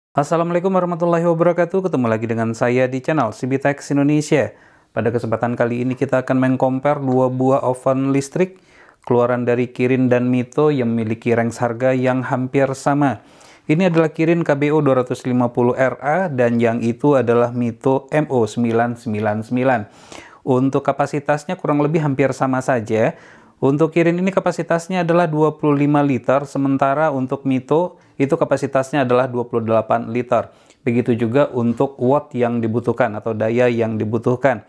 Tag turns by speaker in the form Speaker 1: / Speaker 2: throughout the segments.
Speaker 1: Assalamualaikum warahmatullahi wabarakatuh. Ketemu lagi dengan saya di channel CBTech Indonesia. Pada kesempatan kali ini kita akan meng-compare dua buah oven listrik keluaran dari Kirin dan Mito yang memiliki range harga yang hampir sama. Ini adalah Kirin KBO 250RA dan yang itu adalah Mito MO999. Untuk kapasitasnya kurang lebih hampir sama saja. Untuk Kirin ini kapasitasnya adalah 25 liter, sementara untuk Mito itu kapasitasnya adalah 28 liter. Begitu juga untuk watt yang dibutuhkan atau daya yang dibutuhkan.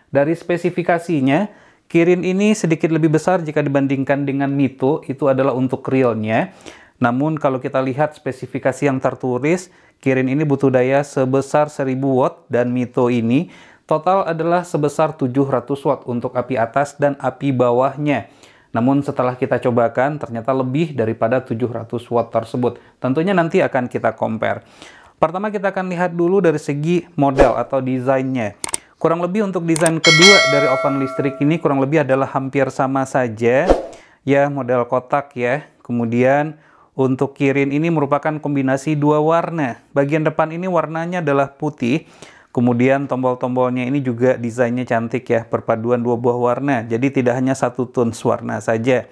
Speaker 1: Dari spesifikasinya, Kirin ini sedikit lebih besar jika dibandingkan dengan Mito, itu adalah untuk realnya. Namun kalau kita lihat spesifikasi yang tertulis, Kirin ini butuh daya sebesar 1000 watt dan Mito ini total adalah sebesar 700 watt untuk api atas dan api bawahnya. Namun setelah kita cobakan, ternyata lebih daripada 700 watt tersebut. Tentunya nanti akan kita compare. Pertama kita akan lihat dulu dari segi model atau desainnya. Kurang lebih untuk desain kedua dari oven listrik ini kurang lebih adalah hampir sama saja. Ya, model kotak ya. Kemudian untuk Kirin ini merupakan kombinasi dua warna. Bagian depan ini warnanya adalah putih. Kemudian tombol-tombolnya ini juga desainnya cantik ya, perpaduan dua buah warna. Jadi tidak hanya satu tones warna saja.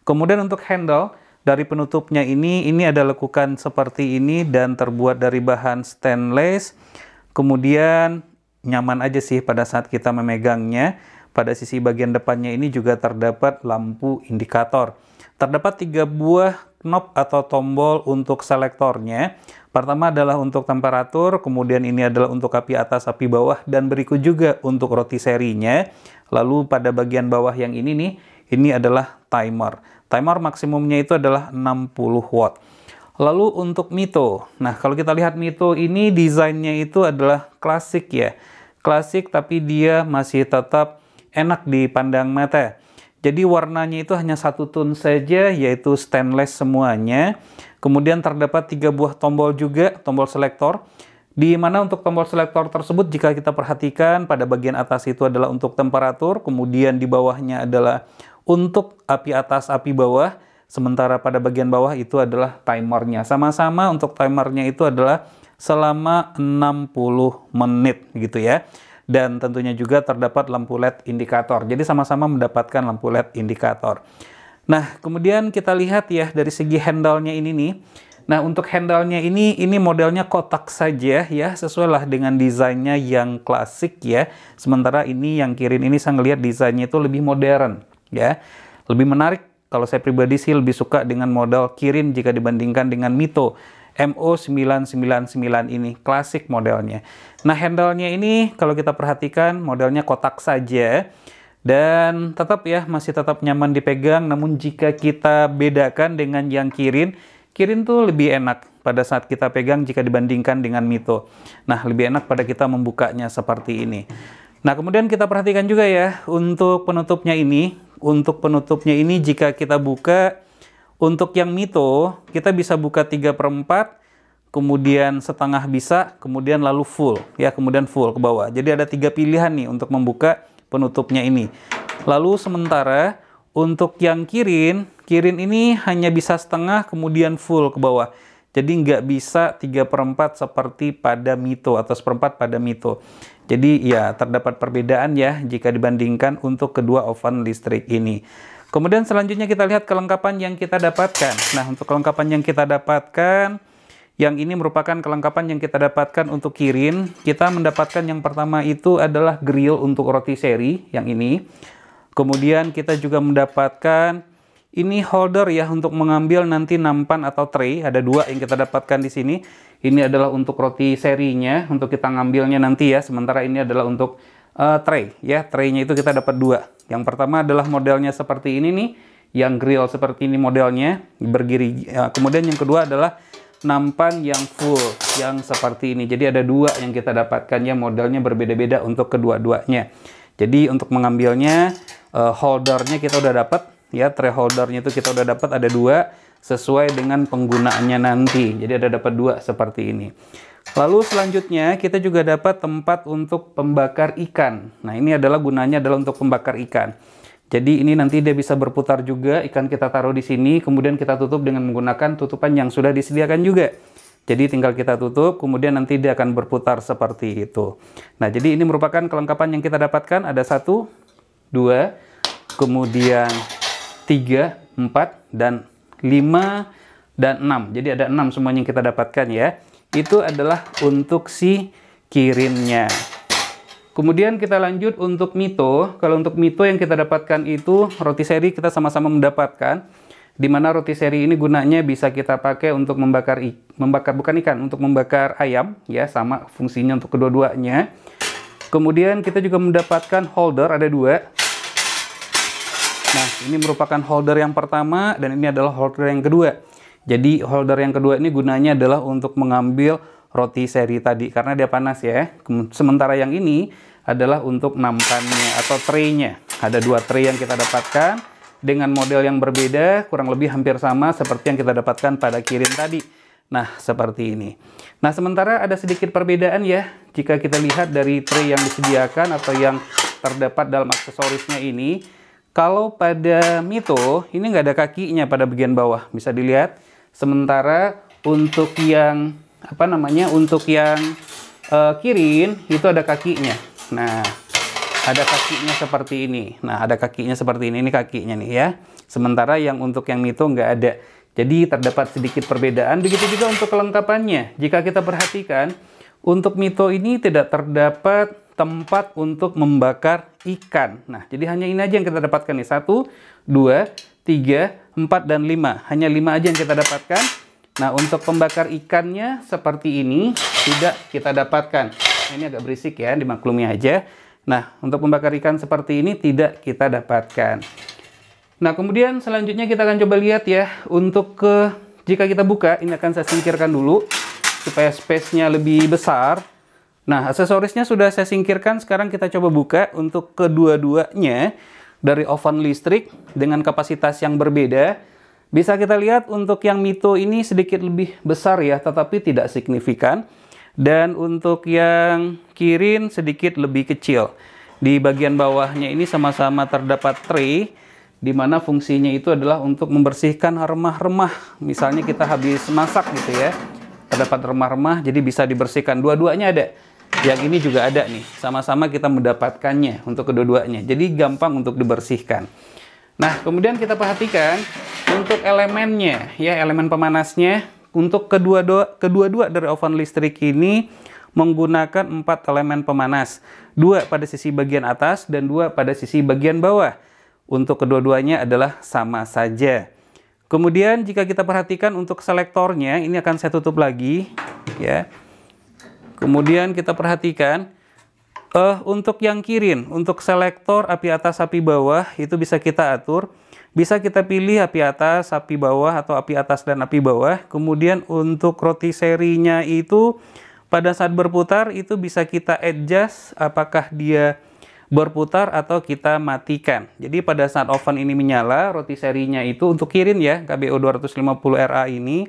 Speaker 1: Kemudian untuk handle dari penutupnya ini ada lekukan seperti ini dan terbuat dari bahan stainless. Kemudian nyaman aja sih pada saat kita memegangnya. Pada sisi bagian depannya ini juga terdapat lampu indikator. Terdapat 3 buah knob atau tombol untuk selektornya. Pertama adalah untuk temperatur, kemudian ini adalah untuk api atas, api bawah, dan berikut juga untuk rotiserinya. Lalu pada bagian bawah yang ini nih, ini adalah timer. Timer maksimumnya itu adalah 60 watt. Lalu untuk Mito. Nah, kalau kita lihat Mito ini desainnya itu adalah klasik ya. Klasik tapi dia masih tetap enak dipandang mata. Jadi warnanya itu hanya satu tone saja, yaitu stainless semuanya. Kemudian terdapat 3 buah tombol juga, tombol selektor. Di mana untuk tombol selektor tersebut jika kita perhatikan pada bagian atas itu adalah untuk temperatur, kemudian di bawahnya adalah untuk api atas, api bawah. Sementara pada bagian bawah itu adalah timernya. Sama-sama untuk timernya itu adalah selama 60 menit gitu ya. Dan tentunya juga terdapat lampu LED indikator. Jadi sama-sama mendapatkan lampu LED indikator. Nah, kemudian kita lihat ya dari segi handle-nya ini nih. Nah, untuk handle-nya ini modelnya kotak saja ya, sesuai lah dengan desainnya yang klasik ya. Sementara ini yang Kirin ini saya ngelihat desainnya itu lebih modern ya. Lebih menarik, kalau saya pribadi sih lebih suka dengan model Kirin jika dibandingkan dengan Mito MO999 ini, klasik modelnya. Nah, handle-nya ini kalau kita perhatikan modelnya kotak saja. Dan tetap ya, masih tetap nyaman dipegang. Namun jika kita bedakan dengan yang Kirin tuh lebih enak pada saat kita pegang jika dibandingkan dengan Mito. Nah, lebih enak pada kita membukanya seperti ini. Nah, kemudian kita perhatikan juga ya, untuk penutupnya ini. Untuk penutupnya ini jika kita buka, untuk yang Mito, kita bisa buka 3/4, kemudian setengah bisa, kemudian lalu full. Ya, kemudian full ke bawah. Jadi ada 3 pilihan nih untuk membuka penutupnya ini. Lalu sementara untuk yang Kirin ini hanya bisa setengah kemudian full ke bawah. Jadi nggak bisa 3/4 seperti pada Mito atau 1/4 pada Mito. Jadi ya terdapat perbedaan ya jika dibandingkan untuk kedua oven listrik ini. Kemudian selanjutnya kita lihat kelengkapan yang kita dapatkan. Nah, untuk kelengkapan yang kita dapatkan, yang ini merupakan kelengkapan yang kita dapatkan untuk Kirin. Kita mendapatkan yang pertama itu adalah grill untuk rotisserie yang ini. Kemudian kita juga mendapatkan ini holder ya untuk mengambil nanti nampan atau tray. Ada 2 yang kita dapatkan di sini. Ini adalah untuk rotisserie-nya, untuk kita ngambilnya nanti ya. Sementara ini adalah untuk tray ya. Tray-nya itu kita dapat 2. Yang pertama adalah modelnya seperti ini nih, yang grill seperti ini modelnya bergiri. Kemudian yang kedua adalah nampan yang full yang seperti ini. Jadi ada 2 yang kita dapatkan ya, modelnya berbeda-beda untuk kedua-duanya. Jadi untuk mengambilnya holdernya kita udah dapat ya, tray holdernya itu kita udah dapat ada 2 sesuai dengan penggunaannya nanti. Jadi ada dapat 2 seperti ini. Lalu selanjutnya kita juga dapat tempat untuk pembakar ikan. Nah, ini adalah gunanya adalah untuk pembakar ikan. Jadi ini nanti dia bisa berputar juga, ikan kita taruh di sini, kemudian kita tutup dengan menggunakan tutupan yang sudah disediakan juga. Jadi tinggal kita tutup, kemudian nanti dia akan berputar seperti itu. Nah, jadi ini merupakan kelengkapan yang kita dapatkan. Ada 1, 2, kemudian 3, 4, dan 5, dan 6. Jadi ada 6 semuanya yang kita dapatkan ya. Itu adalah untuk si kirinnya. Kemudian kita lanjut untuk Mito. Kalau untuk Mito yang kita dapatkan itu roti seri kita sama-sama mendapatkan. Di mana roti seri ini gunanya bisa kita pakai untuk membakar bukan ikan, untuk membakar ayam ya, sama fungsinya untuk kedua-duanya. Kemudian kita juga mendapatkan holder, ada 2. Nah, ini merupakan holder yang pertama dan ini adalah holder yang kedua. Jadi holder yang kedua ini gunanya adalah untuk mengambil roti seri tadi karena dia panas ya. Sementara yang ini adalah untuk nampannya atau tray-nya. Ada 2 tray yang kita dapatkan dengan model yang berbeda, kurang lebih hampir sama seperti yang kita dapatkan pada kirin tadi. Nah, seperti ini. Nah, sementara ada sedikit perbedaan ya, jika kita lihat dari tray yang disediakan atau yang terdapat dalam aksesorisnya ini. Kalau pada Mito, ini nggak ada kakinya pada bagian bawah, bisa dilihat. Sementara untuk yang, untuk yang kirin, itu ada kakinya. Nah, ada kakinya seperti ini. Nah, ada kakinya seperti ini kakinya nih ya. Sementara yang untuk yang Mito nggak ada. Jadi terdapat sedikit perbedaan. Begitu juga untuk kelengkapannya. Jika kita perhatikan, untuk Mito ini tidak terdapat tempat untuk membakar ikan. Nah, jadi hanya ini aja yang kita dapatkan nih. 1, 2, 3, 4, dan 5. Hanya 5 aja yang kita dapatkan. Nah, untuk pembakar ikannya seperti ini tidak kita dapatkan. Ini agak berisik ya, dimaklumi aja. Nah, untuk membakar ikan seperti ini tidak kita dapatkan. Nah, kemudian selanjutnya kita akan coba lihat ya. Jika kita buka, ini akan saya singkirkan dulu supaya space-nya lebih besar. Nah, aksesorisnya sudah saya singkirkan. Sekarang kita coba buka untuk kedua-duanya dari oven listrik dengan kapasitas yang berbeda. Bisa kita lihat untuk yang Mito ini sedikit lebih besar ya, tetapi tidak signifikan. Dan untuk yang kirin sedikit lebih kecil. Di bagian bawahnya ini sama-sama terdapat tray, di mana fungsinya itu adalah untuk membersihkan remah-remah. Misalnya kita habis masak gitu ya, terdapat remah-remah, jadi bisa dibersihkan. Dua-duanya ada. Yang ini juga ada nih, sama-sama kita mendapatkannya untuk kedua-duanya. Jadi gampang untuk dibersihkan. Nah, kemudian kita perhatikan untuk elemennya, ya elemen pemanasnya. Untuk kedua-dua dari oven listrik ini menggunakan 4 elemen pemanas. 2 pada sisi bagian atas dan 2 pada sisi bagian bawah. Untuk kedua-duanya adalah sama saja. Kemudian jika kita perhatikan untuk selektornya, ini akan saya tutup lagi. Ya. Kemudian kita perhatikan untuk yang kirin, untuk selektor api atas, api bawah, itu bisa kita atur. Bisa kita pilih api atas, api bawah, atau api atas dan api bawah. Kemudian untuk roti serinya itu pada saat berputar itu bisa kita adjust apakah dia berputar atau kita matikan. Jadi pada saat oven ini menyala, roti serinya itu untuk kirin ya, KBO 250RA ini,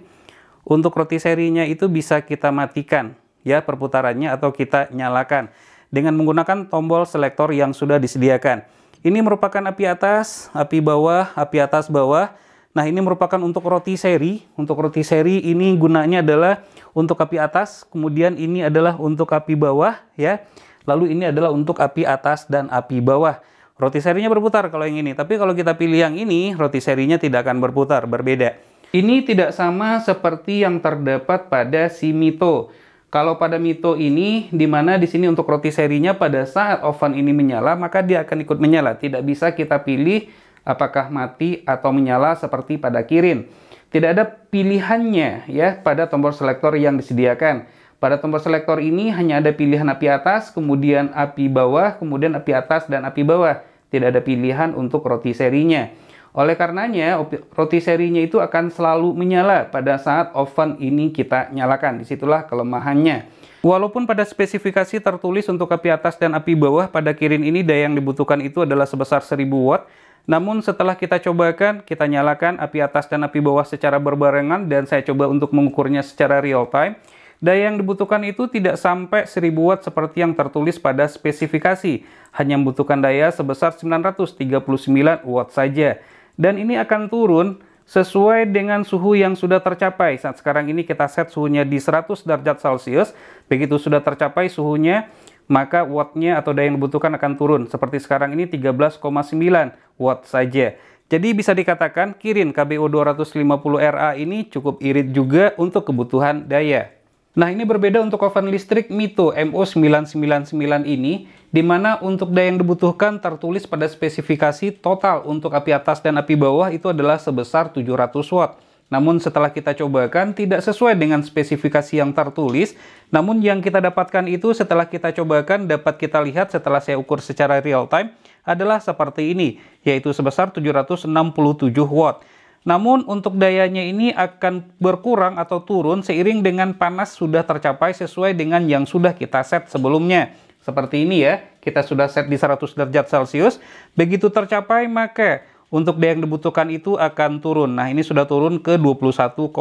Speaker 1: untuk roti serinya itu bisa kita matikan ya perputarannya atau kita nyalakan dengan menggunakan tombol selektor yang sudah disediakan. Ini merupakan api atas, api bawah, api atas bawah. Nah, ini merupakan untuk roti seri. Untuk roti seri ini gunanya adalah untuk api atas, kemudian ini adalah untuk api bawah ya. Lalu ini adalah untuk api atas dan api bawah. Roti serinya berputar kalau yang ini, tapi kalau kita pilih yang ini, roti serinya tidak akan berputar, berbeda. Ini tidak sama seperti yang terdapat pada si Mito. Kalau pada Mito ini, di mana di sini untuk roti serinya pada saat oven ini menyala, maka dia akan ikut menyala. Tidak bisa kita pilih apakah mati atau menyala seperti pada kirin. Tidak ada pilihannya ya pada tombol selektor yang disediakan. Pada tombol selektor ini hanya ada pilihan api atas, kemudian api bawah, kemudian api atas dan api bawah. Tidak ada pilihan untuk roti serinya. Oleh karenanya, roti serinya itu akan selalu menyala pada saat oven ini kita nyalakan. Disitulah kelemahannya. Walaupun pada spesifikasi tertulis untuk api atas dan api bawah, pada kirin ini daya yang dibutuhkan itu adalah sebesar 1000 watt. Namun setelah kita cobakan, kita nyalakan api atas dan api bawah secara berbarengan, dan saya coba untuk mengukurnya secara real time. Daya yang dibutuhkan itu tidak sampai 1000 watt seperti yang tertulis pada spesifikasi. Hanya membutuhkan daya sebesar 939 watt saja. Dan ini akan turun sesuai dengan suhu yang sudah tercapai. Saat sekarang ini kita set suhunya di 100 derajat Celcius. Begitu sudah tercapai suhunya, maka wattnya atau daya yang dibutuhkan akan turun. Seperti sekarang ini 13,9 watt saja. Jadi bisa dikatakan Kirin KBO 250RA ini cukup irit juga untuk kebutuhan daya. Nah, ini berbeda untuk oven listrik Mito MO999 ini, di mana untuk daya yang dibutuhkan tertulis pada spesifikasi total untuk api atas dan api bawah itu adalah sebesar 700 watt. Namun setelah kita cobakan tidak sesuai dengan spesifikasi yang tertulis, namun yang kita dapatkan itu setelah kita cobakan dapat kita lihat setelah saya ukur secara real time adalah seperti ini, yaitu sebesar 767 watt. Namun untuk dayanya ini akan berkurang atau turun seiring dengan panas sudah tercapai sesuai dengan yang sudah kita set sebelumnya. Seperti ini ya, kita sudah set di 100 derajat Celcius. Begitu tercapai maka untuk daya yang dibutuhkan itu akan turun. Nah, ini sudah turun ke 21,9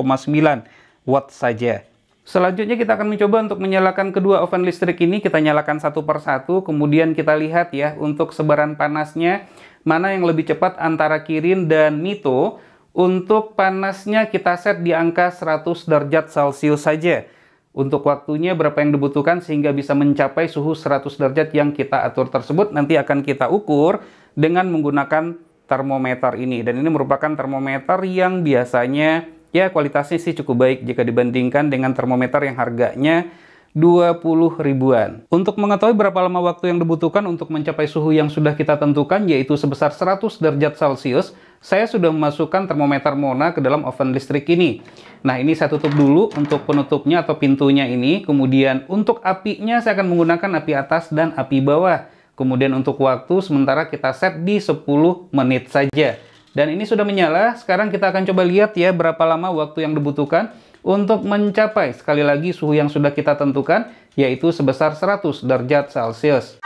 Speaker 1: watt saja. Selanjutnya kita akan mencoba untuk menyalakan kedua oven listrik ini. Kita nyalakan satu persatu, kemudian kita lihat ya untuk sebaran panasnya mana yang lebih cepat antara Kirin dan Mito. Untuk panasnya kita set di angka 100 derajat Celcius saja. Untuk waktunya berapa yang dibutuhkan sehingga bisa mencapai suhu 100 derajat yang kita atur tersebut nanti akan kita ukur dengan menggunakan termometer ini. Dan ini merupakan termometer yang biasanya ya kualitasnya sih cukup baik jika dibandingkan dengan termometer yang harganya 20 ribuan. Untuk mengetahui berapa lama waktu yang dibutuhkan untuk mencapai suhu yang sudah kita tentukan yaitu sebesar 100 derajat Celcius, saya sudah memasukkan termometer Mona ke dalam oven listrik ini. Nah, ini saya tutup dulu untuk penutupnya atau pintunya ini. Kemudian untuk apinya saya akan menggunakan api atas dan api bawah. Kemudian untuk waktu sementara kita set di 10 menit saja. Dan ini sudah menyala. Sekarang kita akan coba lihat ya berapa lama waktu yang dibutuhkan untuk mencapai sekali lagi suhu yang sudah kita tentukan yaitu sebesar 100 derajat Celcius.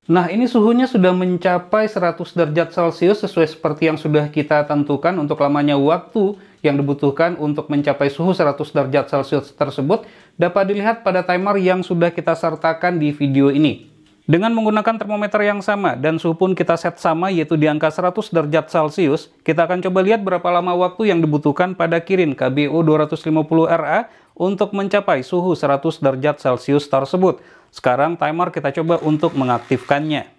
Speaker 1: Nah, ini suhunya sudah mencapai 100 derajat Celcius sesuai seperti yang sudah kita tentukan. Untuk lamanya waktu yang dibutuhkan untuk mencapai suhu 100 derajat Celcius tersebut dapat dilihat pada timer yang sudah kita sertakan di video ini. Dengan menggunakan termometer yang sama dan suhu pun kita set sama yaitu di angka 100 derajat Celcius, kita akan coba lihat berapa lama waktu yang dibutuhkan pada Kirin KBO 250RA untuk mencapai suhu 100 derajat Celcius tersebut. Sekarang timer kita coba untuk mengaktifkannya.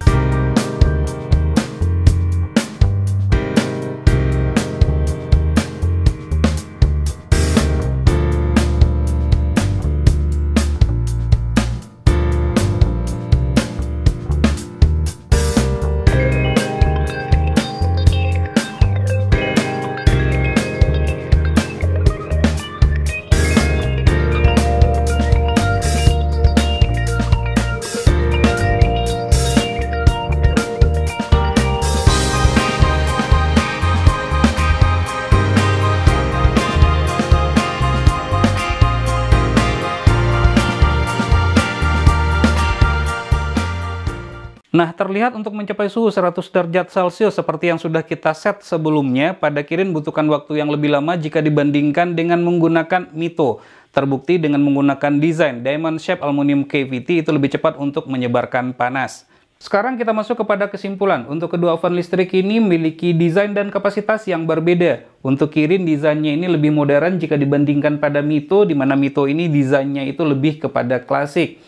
Speaker 1: Nah, terlihat untuk mencapai suhu 100 derajat Celcius seperti yang sudah kita set sebelumnya, pada Kirin butuhkan waktu yang lebih lama jika dibandingkan dengan menggunakan Mito. Terbukti dengan menggunakan desain Diamond Shape Aluminium Cavity itu lebih cepat untuk menyebarkan panas. Sekarang kita masuk kepada kesimpulan. Untuk kedua oven listrik ini memiliki desain dan kapasitas yang berbeda. Untuk Kirin desainnya ini lebih modern jika dibandingkan pada Mito, di mana Mito ini desainnya itu lebih kepada klasik.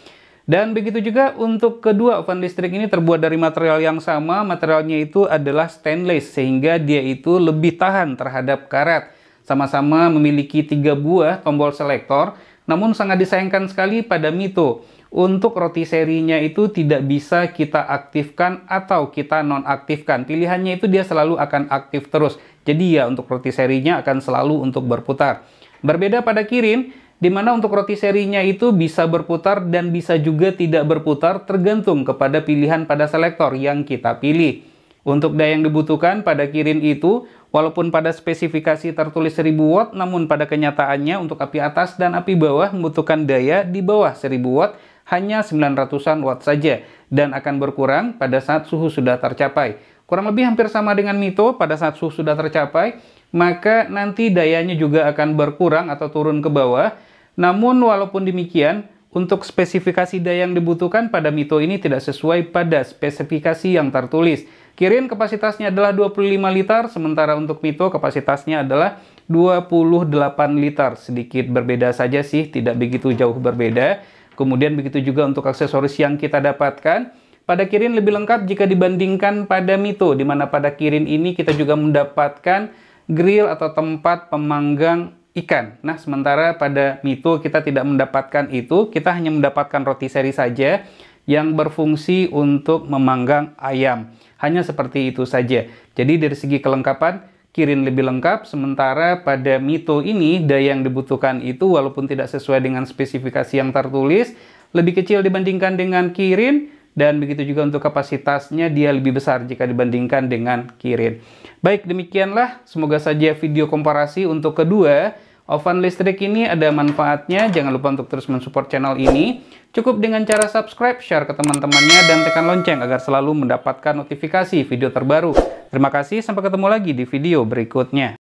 Speaker 1: Dan begitu juga untuk kedua oven listrik ini terbuat dari material yang sama. Materialnya itu adalah stainless sehingga dia itu lebih tahan terhadap karat. Sama-sama memiliki 3 buah tombol selektor. Namun sangat disayangkan sekali pada Mito. Untuk rotiserinya itu tidak bisa kita aktifkan atau kita nonaktifkan. Pilihannya itu dia selalu akan aktif terus. Jadi ya untuk rotiserinya akan selalu untuk berputar. Berbeda pada Kirin, di mana untuk rotiserinya itu bisa berputar dan bisa juga tidak berputar tergantung kepada pilihan pada selektor yang kita pilih. Untuk daya yang dibutuhkan pada Kirin itu, Walaupun pada spesifikasi tertulis 1000 watt, namun pada kenyataannya untuk api atas dan api bawah membutuhkan daya di bawah 1000 watt, hanya 900-an watt saja, dan akan berkurang pada saat suhu sudah tercapai. Kurang lebih hampir sama dengan Mito, pada saat suhu sudah tercapai, maka nanti dayanya juga akan berkurang atau turun ke bawah. Namun walaupun demikian, untuk spesifikasi daya yang dibutuhkan pada Mito ini tidak sesuai pada spesifikasi yang tertulis. Kirin kapasitasnya adalah 25 liter, sementara untuk Mito kapasitasnya adalah 28 liter. Sedikit berbeda saja sih, tidak begitu jauh berbeda. Kemudian begitu juga untuk aksesoris yang kita dapatkan. Pada Kirin lebih lengkap jika dibandingkan pada Mito, di mana pada Kirin ini kita juga mendapatkan grill atau tempat pemanggang ikan. Nah, sementara pada Mito kita tidak mendapatkan itu, kita hanya mendapatkan roti seri saja yang berfungsi untuk memanggang ayam. Hanya seperti itu saja. Jadi dari segi kelengkapan, Kirin lebih lengkap, sementara pada Mito ini daya yang dibutuhkan itu walaupun tidak sesuai dengan spesifikasi yang tertulis, lebih kecil dibandingkan dengan Kirin, dan begitu juga untuk kapasitasnya dia lebih besar jika dibandingkan dengan Kirin. Baik, demikianlah. Semoga saja video komparasi untuk kedua oven listrik ini ada manfaatnya. Jangan lupa untuk terus mensupport channel ini. Cukup dengan cara subscribe, share ke teman-temannya, dan tekan lonceng agar selalu mendapatkan notifikasi video terbaru. Terima kasih, sampai ketemu lagi di video berikutnya.